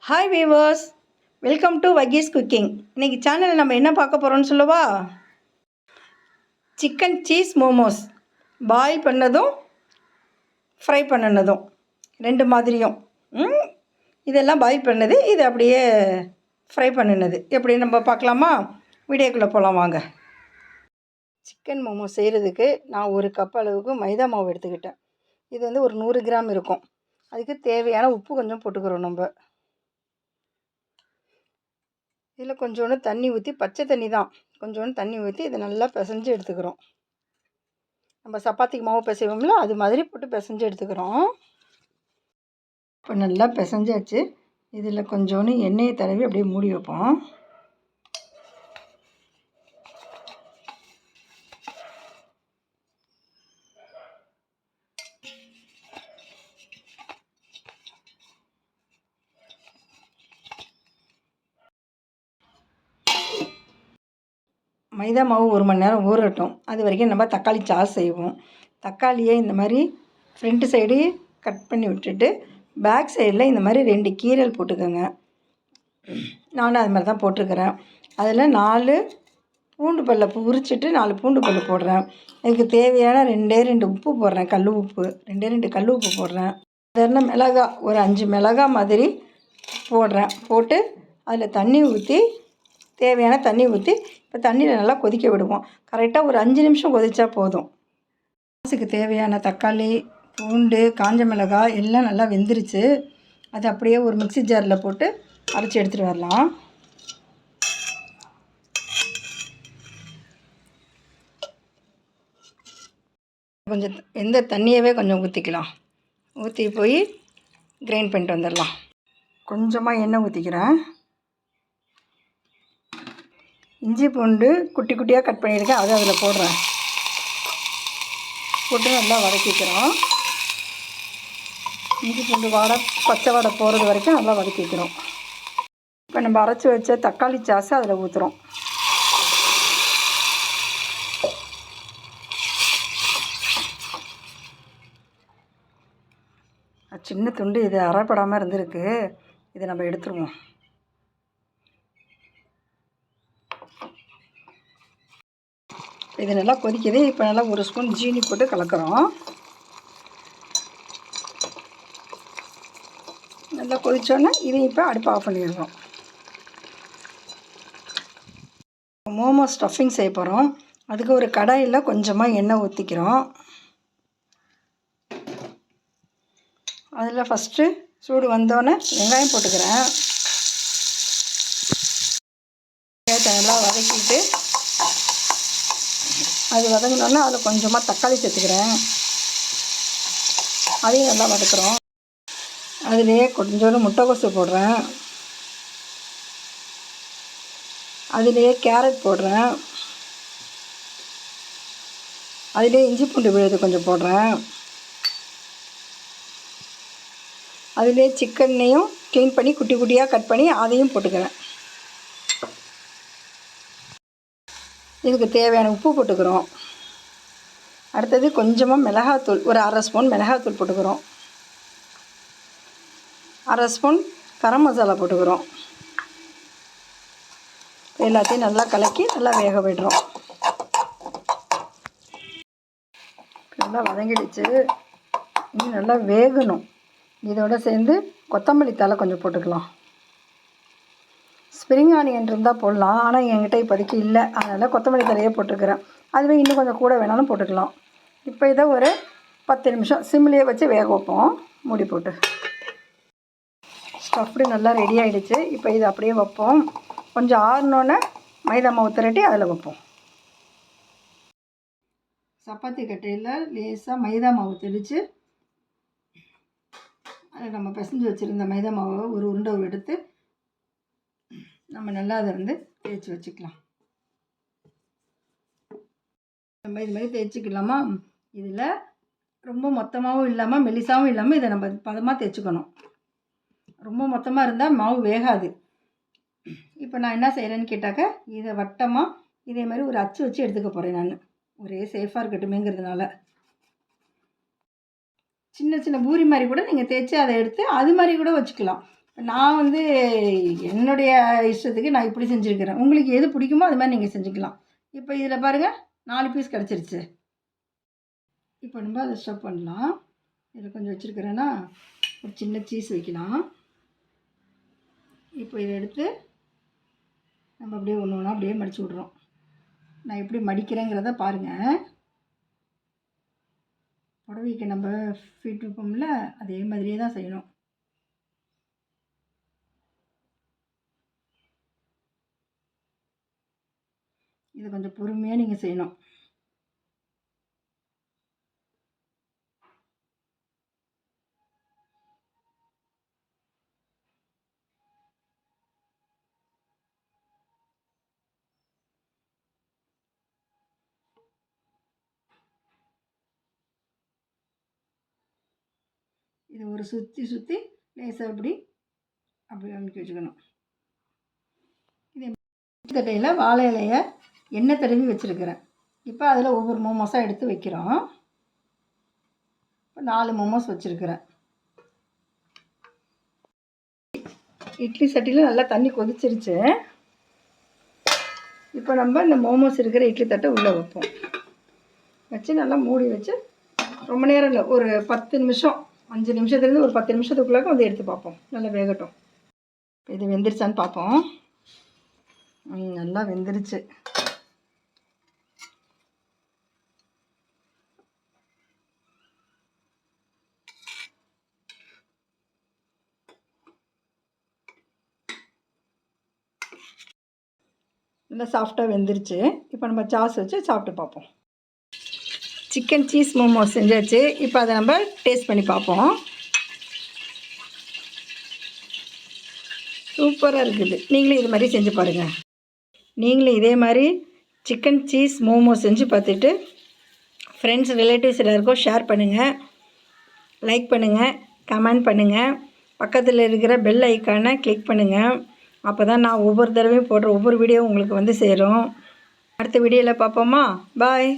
Hi viewers, welcome to வகீஸ் cooking. இன்றைக்கி சேனலில் நம்ம என்ன பார்க்க போகிறோம்னு சொல்லவா? சிக்கன் சீஸ் மோமோஸ், பாயில் பண்ணதும் ஃப்ரை பண்ணினதும் ரெண்டு மாதிரியும். இதெல்லாம் பாயில் பண்ணது, இது அப்படியே ஃப்ரை பண்ணினது எப்படி நம்ம பார்க்கலாமா? வீடியோக்குள்ளே போகலாம் வாங்க. சிக்கன் மோமோஸ் செய்கிறதுக்கு நான் ஒரு கப் அளவுக்கு மைதா மாவு எடுத்துக்கிட்டேன். இது வந்து ஒரு 100 கிராம் இருக்கும். அதுக்கு தேவையான உப்பு கொஞ்சம் போட்டுக்கிறோம். நம்ம இதில் கொஞ்சோண்டு தண்ணி ஊற்றி, பச்சை தண்ணி தான், கொஞ்சோண்டு தண்ணி ஊற்றி இதை நல்லா பிசைஞ்சு எடுத்துக்கிறோம். நம்ம சப்பாத்திக்கு மாவு பிசைவோம்ல, அது மாதிரி போட்டு பிசைஞ்சு எடுத்துக்கிறோம். இப்போ நல்லா பிசைஞ்சாச்சு. இதில் கொஞ்சோண்டு எண்ணெயை தடவி அப்படியே மூடி வைப்போம். மைதா மாவு 1 மணி நேரம் ஊறட்டும். அது வரைக்கும் நம்ம தக்காளி சாஸ் செய்வோம். தக்காளியை இந்த மாதிரி ஃப்ரண்ட்டு சைடு கட் பண்ணி விட்டுட்டு, பேக் சைடில் இந்த மாதிரி 2 கீரல் போட்டுக்கோங்க. நானும் அது மாதிரி தான் போட்டிருக்கிறேன். அதில் 4 பூண்டு பல்லை உரிச்சிட்டு 4 பூண்டு பல் போடுறேன். இதுக்கு தேவையான 2 உப்பு போடுறேன், கல் உப்பு 2 கல் உப்பு போடுறேன். சாதாரண மிளகா ஒரு 5 மிளகா மாதிரி போடுறேன். போட்டு அதில் தண்ணி ஊற்றி, தேவையான தண்ணி ஊற்றி, இப்போ தண்ணியில் நல்லா கொதிக்க விடுவோம். கரெக்டாக ஒரு 5 நிமிஷம் கொதித்தா போதும். சாஸுக்கு தேவையான தக்காளி, பூண்டு, காஞ்ச மிளகாய் எல்லாம் நல்லா வெந்துருச்சு. அது அப்படியே ஒரு மிக்ஸி ஜாரில் போட்டு அரைச்சி எடுத்துகிட்டு வரலாம். கொஞ்சம் எந்த தண்ணியவே கொஞ்சம் ஊற்றிக்கலாம். ஊற்றி போய் கிரைண்ட் பண்ணிட்டு வந்துடலாம். கொஞ்சமாக எண்ணெய் ஊற்றிக்கிறேன். இஞ்சி பூண்டு குட்டி குட்டியாக கட் பண்ணியிருக்கேன், அதை அதில் போடுறேன். போட்டு நல்லா வதக்கிக்கிறோம். இஞ்சி பூண்டு பச்சை வாடை போகிறது வரைக்கும் நல்லா வதக்கிக்கிறோம். இப்போ நம்ம அரைச்சி வச்ச தக்காளி சாஸை அதில் ஊற்றுறோம். சின்ன துண்டு இது அரைப்படாமல் இருந்திருக்கு, இதை நம்ம எடுத்துருவோம். இது நல்லா கொதிக்குது. இப்போ நல்லா 1 ஸ்பூன் ஜீனி போட்டு கலக்கிறோம். நல்லா கொதித்தோன்னே இதை இப்போ அடுப்பு ஆஃப் பண்ணிடுறோம். மோமோ ஸ்டஃபிங் செய்ய போகிறோம். அதுக்கு ஒரு கடாயில் கொஞ்சமாக எண்ணெய் ஊற்றிக்கிறோம். அதில் ஃபஸ்ட்டு சூடு வந்தோடனே வெங்காயம் போட்டுக்கிறேன். வெங்காயத்தை நல்லா வதக்கிட்டு, அது வதங்கினோன்னா அதில் கொஞ்சமாக தக்காளி சேர்த்துக்கிறேன். அதையும் நல்லா வதக்குறோம். அதுலேயே கொஞ்சோண்டு முட்டைக்கோசு போடுறேன். அதுலேயே கேரட் போடுறேன். அதிலே இஞ்சி பூண்டு விழுது கொஞ்சம் போடுறேன். அதிலே சிக்கனையும் க்ளீன் பண்ணி குட்டி குட்டியாக கட் பண்ணி அதையும் போட்டுக்கிறேன். இதுக்கு தேவையான உப்பு போட்டுக்கிறோம். அடுத்தது கொஞ்சமாக மிளகாத்தூள், ஒரு 1/2 ஸ்பூன் மிளகாத்தூள் போட்டுக்கிறோம். 1/2 ஸ்பூன் கரம் மசாலா போட்டுக்கிறோம். எல்லாத்தையும் நல்லா கலக்கி நல்லா வேக விடுறோம். நல்லா வதங்கிடுச்சு. இன்னும் நல்லா வேகணும். இதோடு சேர்ந்து கொத்தமல்லி தழை கொஞ்சம் போட்டுக்கலாம். ஸ்ப்ரிங் ஆனியன் இருந்தால் போடலாம், ஆனால் என்கிட்ட இப்போதைக்கு இல்லை, அதனால் கொத்தமல்லி தழையே போட்டுக்கிறேன். அதுவே இன்னும் கொஞ்சம் கூட வேணாலும் போட்டுக்கலாம். இப்போ இதை ஒரு 10 நிமிஷம் சிம்லேயே வச்சு வேக வைப்போம், மூடி போட்டு. ஸ்டஃப்டு நல்லா ரெடி ஆகிடுச்சு. இப்போ இதை அப்படியே வைப்போம். கொஞ்சம் ஆறினோன்னே மைதா மாவு திரட்டி அதில் வைப்போம். சப்பாத்தி கட்டையில் லேசாக மைதா மாவு தெளித்து, அதை நம்ம பிசைஞ்சு வச்சுருந்த மைதா மாவை ஒரு உருண்டை எடுத்து நம்ம நல்லா அதை வந்து தேய்ச்சி வச்சுக்கலாம். நம்ம இது மாதிரி தேய்ச்சிக்கலாமா? இதில் ரொம்ப மொத்தமாகவும் இல்லாமல் மெலிசாகவும் இல்லாமல் இதை நம்ம பதமாக தேய்ச்சிக்கணும். ரொம்ப மொத்தமாக இருந்தால் மாவு வேகாது. இப்போ நான் என்ன செய்கிறேன்னு கேட்டாக்க, இதை வட்டமாக இதே மாதிரி ஒரு அச்சு வச்சு எடுத்துக்க போகிறேன். நான் ஒரே சேஃபாக இருக்கட்டுமேங்கிறதுனால சின்ன சின்ன பூரி மாதிரி கூட நீங்கள் தேய்ச்சி அதை எடுத்து அது மாதிரி கூட வச்சுக்கலாம். நான் வந்து என்னுடைய இஷ்டத்துக்கு நான் இப்படி செஞ்சுருக்கிறேன். உங்களுக்கு எது பிடிக்குமோ அது மாதிரி நீங்கள் செஞ்சுக்கலாம். இப்போ இதில் பாருங்கள் 4 பீஸ் கிடச்சிருச்சு. இப்போ நம்ம அதை ஸ்டப் பண்ணலாம். இதில் கொஞ்சம் வச்சுருக்கிறேன்னா ஒரு சின்ன சீஸ் வைக்கலாம். இப்போ இதை எடுத்து நம்ம அப்படியே ஒன்று ஒன்றா அப்படியே மடித்து விட்றோம். நான் எப்படி மடிக்கிறேங்கிறத பாருங்கள். புடவைக்கு நம்ம ஃபீட் வைப்போம்ல, அதே மாதிரியே தான் செய்யணும். இது கொஞ்சம் பொறுமையாக நீங்கள் செய்யணும். இதை ஒரு சுற்றி சுற்றி லேசாக அப்படி அமுக்கி வச்சுக்கணும். இதே தட்டையில் வாழை இலையை எண்ணெய் தடவி வச்சுருக்கிறேன். இப்போ அதில் ஒவ்வொரு மோமோஸாக எடுத்து வைக்கிறோம். இப்போ 4 மோமோஸ் வச்சுருக்கிறேன். இட்லி சட்டியில் நல்லா தண்ணி கொதிச்சிருச்சு. இப்போ நம்ம இந்த மோமோஸ் இருக்கிற இட்லி தட்டை உள்ளே வைப்போம். வச்சு நல்லா மூடி வச்சு ரொம்ப நேரம் இல்லை, ஒரு 10 நிமிஷம், 5 நிமிஷத்துலேருந்து ஒரு 10 நிமிஷத்துக்குள்ளாக வந்து எடுத்து பார்ப்போம். நல்லா வேகட்டும். இது வெந்துருச்சான்னு பார்ப்போம். நல்லா வெந்துருச்சு. நல்லா சாஃப்டாக வெந்துருச்சு. இப்போ நம்ம சாஸ் வச்சு சாப்பிட்டு பார்ப்போம். சிக்கன் சீஸ் மோமோஸ் செஞ்சாச்சு. இப்போ அதை நம்ம டேஸ்ட் பண்ணி பார்ப்போம். சூப்பராக இருக்குது. நீங்களும் இது மாதிரி செஞ்சு பாருங்கள். நீங்களும் இதே மாதிரி சிக்கன் சீஸ் மோமோஸ் செஞ்சு பார்த்துட்டு ஃப்ரெண்ட்ஸ் ரிலேட்டிவ்ஸ் எல்லாருக்கும் ஷேர் பண்ணுங்கள், லைக் பண்ணுங்கள், கமெண்ட் பண்ணுங்கள். பக்கத்தில் இருக்கிற பெல் ஐக்கானை கிளிக் பண்ணுங்கள். அப்போ தான் நான் ஒவ்வொரு தடவையும் போடுற ஒவ்வொரு வீடியோவும் உங்களுக்கு வந்து சேரும். அடுத்த வீடியோவில் பார்ப்போமா? பாய்.